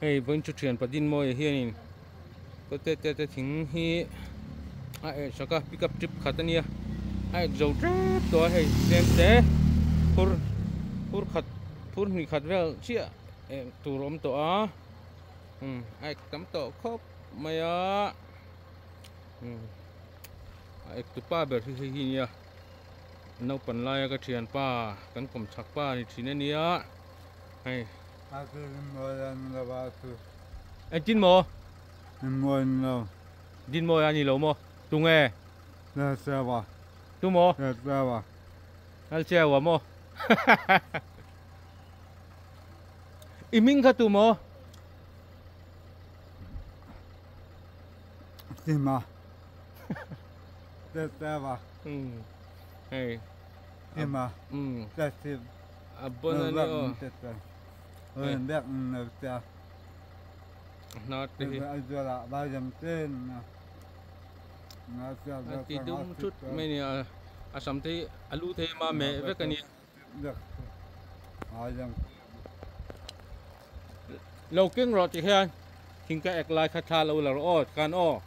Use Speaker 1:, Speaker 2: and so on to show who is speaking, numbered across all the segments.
Speaker 1: hey vẫn chút chuyện bắt din mồi hiền có tê thính hi ai sao cả pick up trip khát nia ai dầu trap đó hey xem thế phur phur ni khát vel chia tu rom to à ai cắm to khóc mày à ai tu pa ber hi nia nấu pan lai cái chuyện pa kan kom chak pa ni thine nia hey
Speaker 2: Aku moyan lawatu.
Speaker 1: anh tin mò
Speaker 2: Moyan lo.
Speaker 1: din mò anh lâu mò tu nghe
Speaker 2: La sawa.
Speaker 1: tu mò
Speaker 2: La sawa.
Speaker 1: al treo mò iming ka tu mò
Speaker 2: Tima. La sawa.
Speaker 1: hey
Speaker 2: Tima. La sim.
Speaker 1: abon ani o
Speaker 2: Ơn đẹp nấu cha.
Speaker 1: na te
Speaker 2: Ai cho là ba dầm tên. Nó cho
Speaker 1: ti dum chút mai ni asam te alu te ma me ve kan ni
Speaker 2: được. Ai dầm.
Speaker 1: lâu keng ro ti hian thing ka ek lai kha tha lo la ro kan o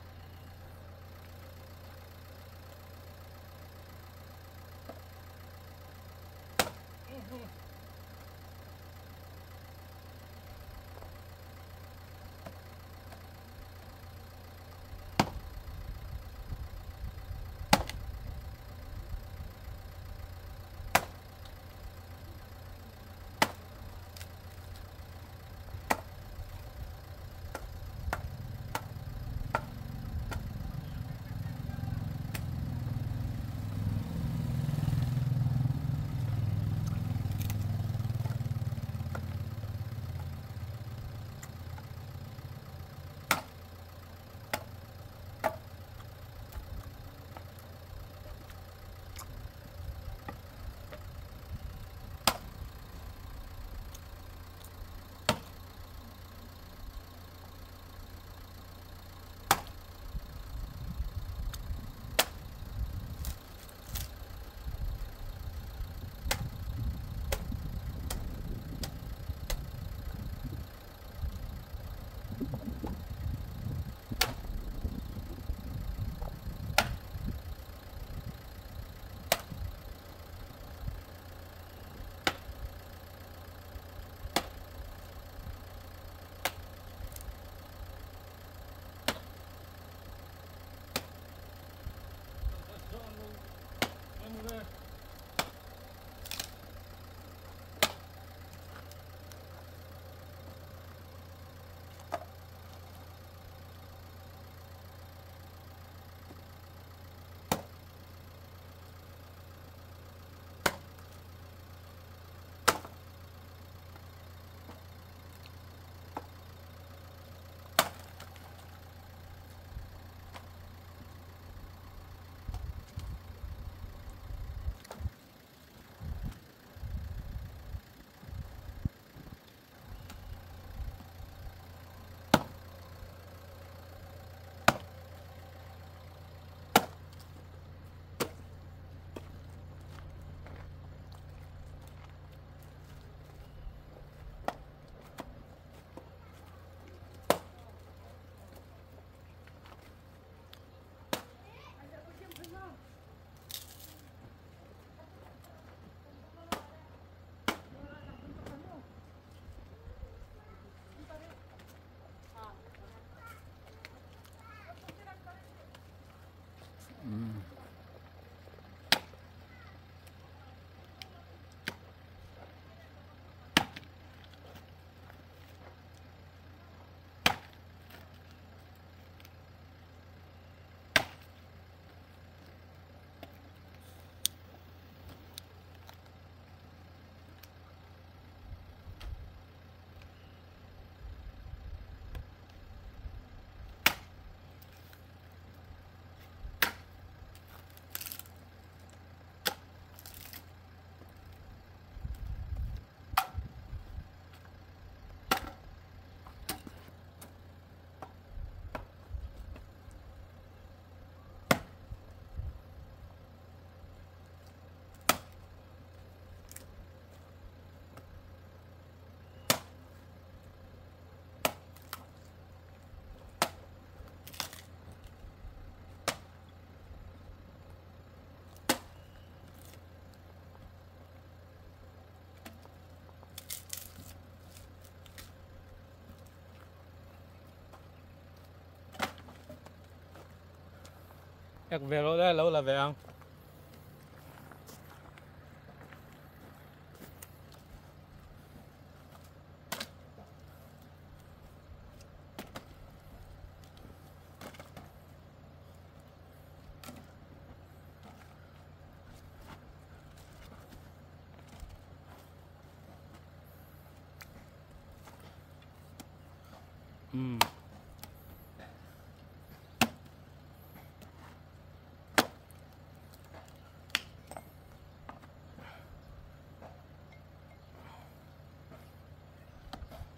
Speaker 1: ek về lo đây lâu là về không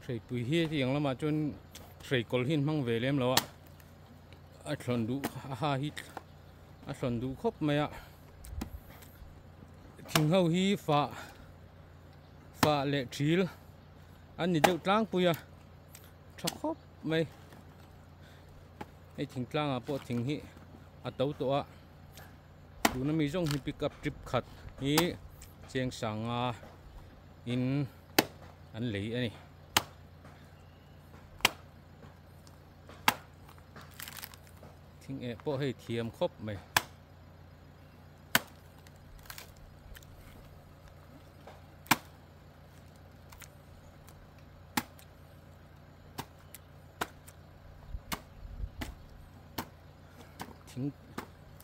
Speaker 1: ใส่ปุ๋ยเฮียที่ยังละมาจนใส่กอลหินมั่งเวเลมแล้วอ่ะอัศนดูฮาฮิตอัศนดูครบไหมอ่ะทิ้งเขาฮีฟ้าเละชีลอันนี้เจ้าตลางปุ๋ยอ่ะชักครบไหมไอ้ทิ้งตลางอ่ะพอทิ้งฮีอัตโตตัวดูน้ำมีช่องฮีปิกับจิบขัดฮีเชียงสังอ่ะอินอันเหลี่ยนี่ทิ้งพวกให้เทียมครบไหม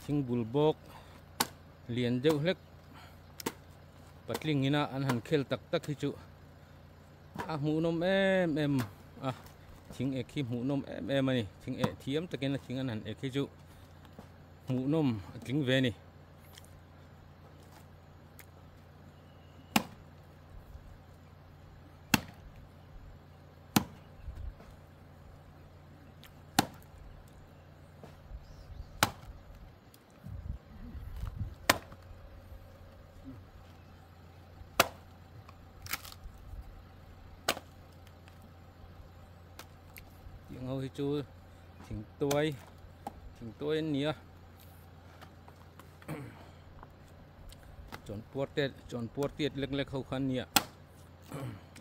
Speaker 1: ทิ้งบุลบกเลียนเจ้าเล็กปัดลิงนี่นะอันหันเคลตักฮิจุหมูนมทิ้งขี้หมูนมมานี่ทิ้งเทียมตะเกียนทิ้งอันนั้นขี้จุหมูนมทิ้งเวนี่ยังเอาให้จูถึงตัวนี้จนปวดเตียดเล็กๆเขาคันเนี่ย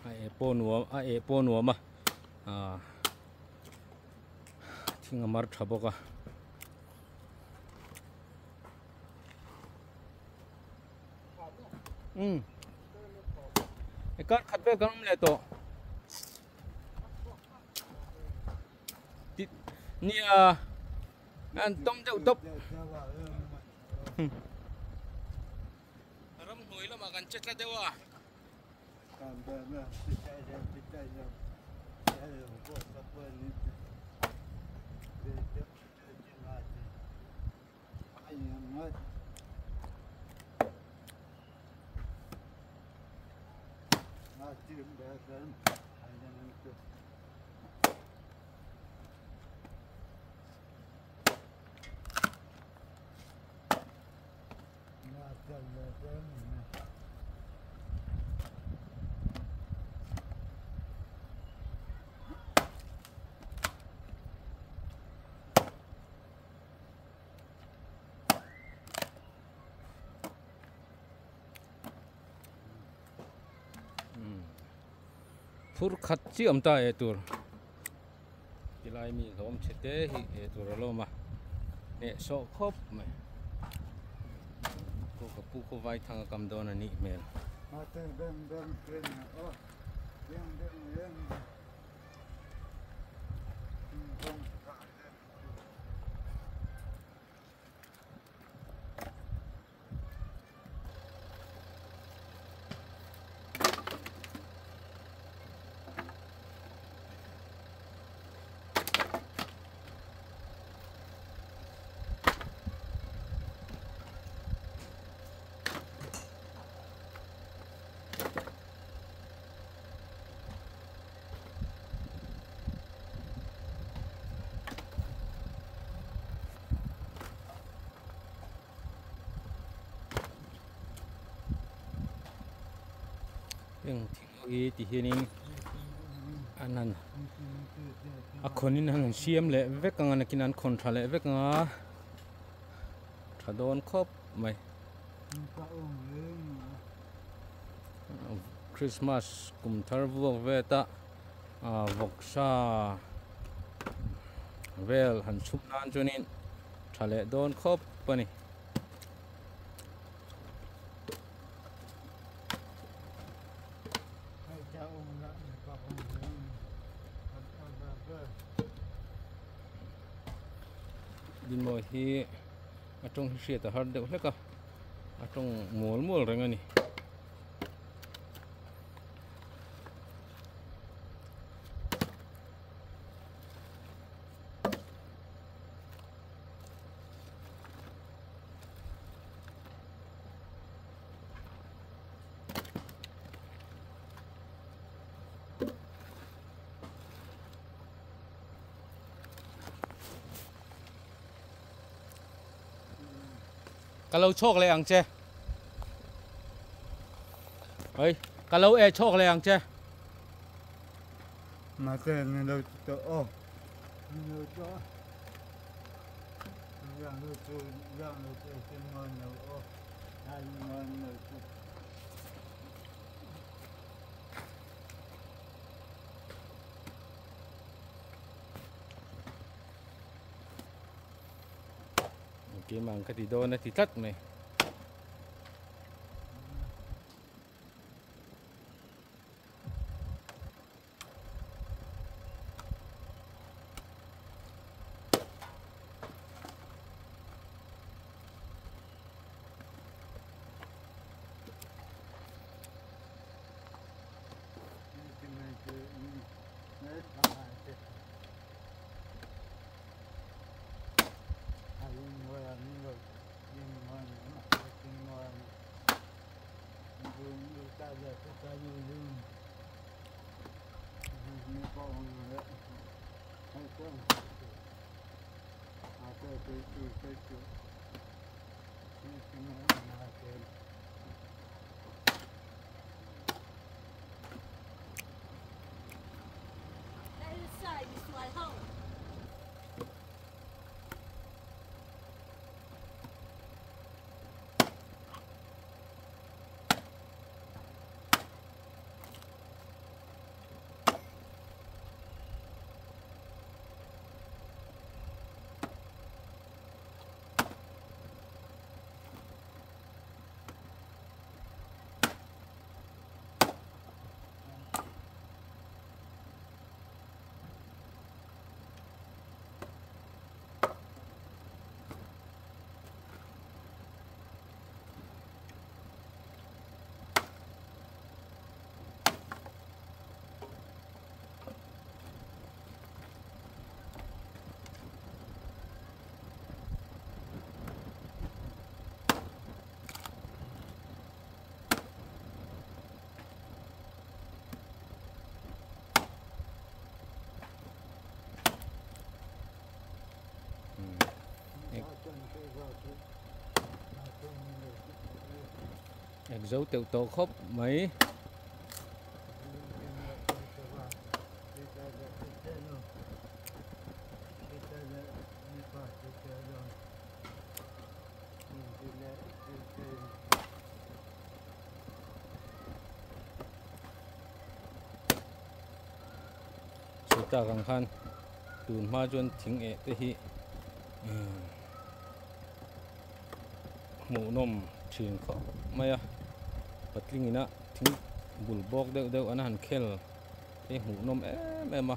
Speaker 1: ไอโปนัวมาทิ้งอามาร์ทับกะไอ้การขัดไปกันไม่เลยตัวนี่อันต้มเจ้าตบรำหวยแล้วมากันเช็ดแล้วเดี๋ยว
Speaker 2: การเดินเนี่ยติดใจเนี่ยพวกสับเปลือกนี่เดี๋ยวจริงๆไอ้ยังไงจิ้มแบบนั้นไอ้ยังไงก็
Speaker 1: พูดขัดจีอมตาตัวกีฬามีลมเช็ดเตะตัวเราลมมาเนี่ยโซ่ครบไหมกูกับผู้ก็ไว้ทางกำดอนนี่เมล
Speaker 2: มาเติมเดิมเกลือเลี้ยง
Speaker 1: ยังที่ที่เห็นนี่อันนั้นคนนี้นั่นเชียมเลยเวกังนักกินอันคนทะเลเวกังถ้าโดนครบไหมคริสต์มาสกุมทาร์วเวตาวกชาเวลหันชุบนานจนินทะเลโดนครบไป pa ni din mo hi atong hriat a har deuh hleka atong mual reng ani kalau chok le ang che ơi kalau e chok le ang che
Speaker 2: mà cái này đâu cho ô đâu cho yang đâu cho cái ngon đâu ô hai ngon đâu cho
Speaker 1: cái mảng cái đồ này thì cắt này dấu tiểu tổ khớp mấy số ta càng khăn tuần ma chuan thính ệ tới hi mũ nôm truyền khó mày à bật linh na thính bùn bọc đeo đeo anh hàn khel cái mũ nôm em à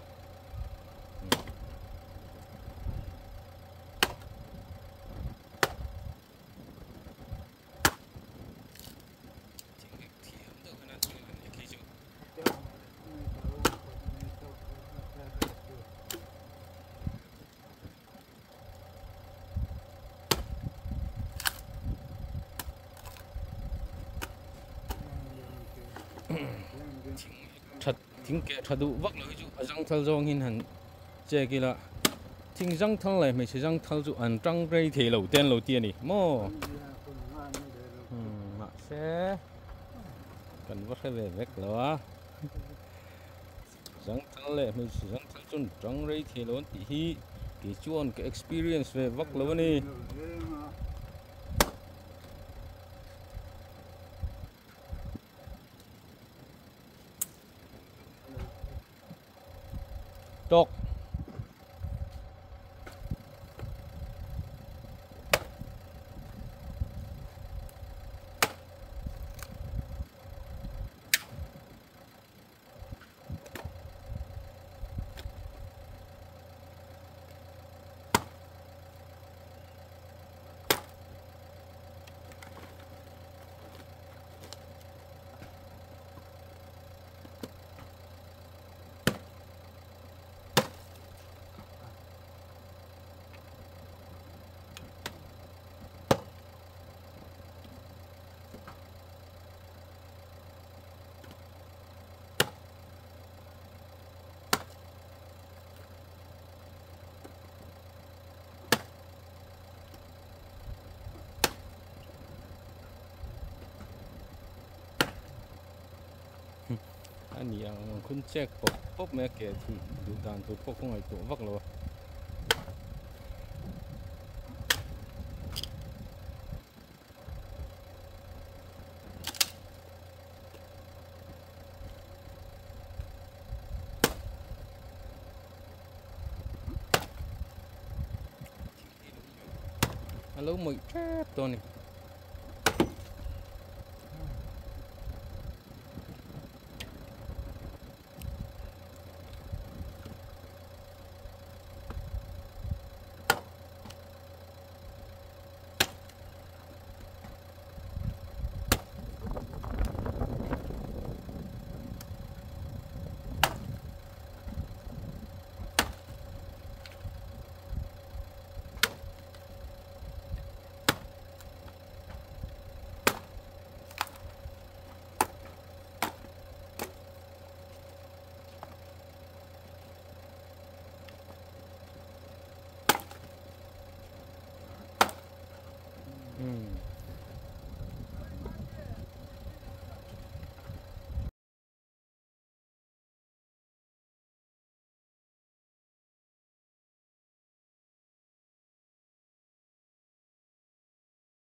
Speaker 1: thính kẹt thật đủ vắt lại chú răng thal dong hin hẳn che kia là thính răng thal này mình sẽ răng thal chú ăn trăng rây thì đầu tiên đi mò mà sẽ cần vắt cái về vét đó răng thal này mình sẽ răng thal chú trăng rây thì đầu thì hi cái chuan cái experience về vắt lâu đi Tok อันนี้คุณเช็คป๊บแม่แกถูดูดานถูพวกคงไอตัววักแล้วฮัลโหลมือแป๊บตัวนี้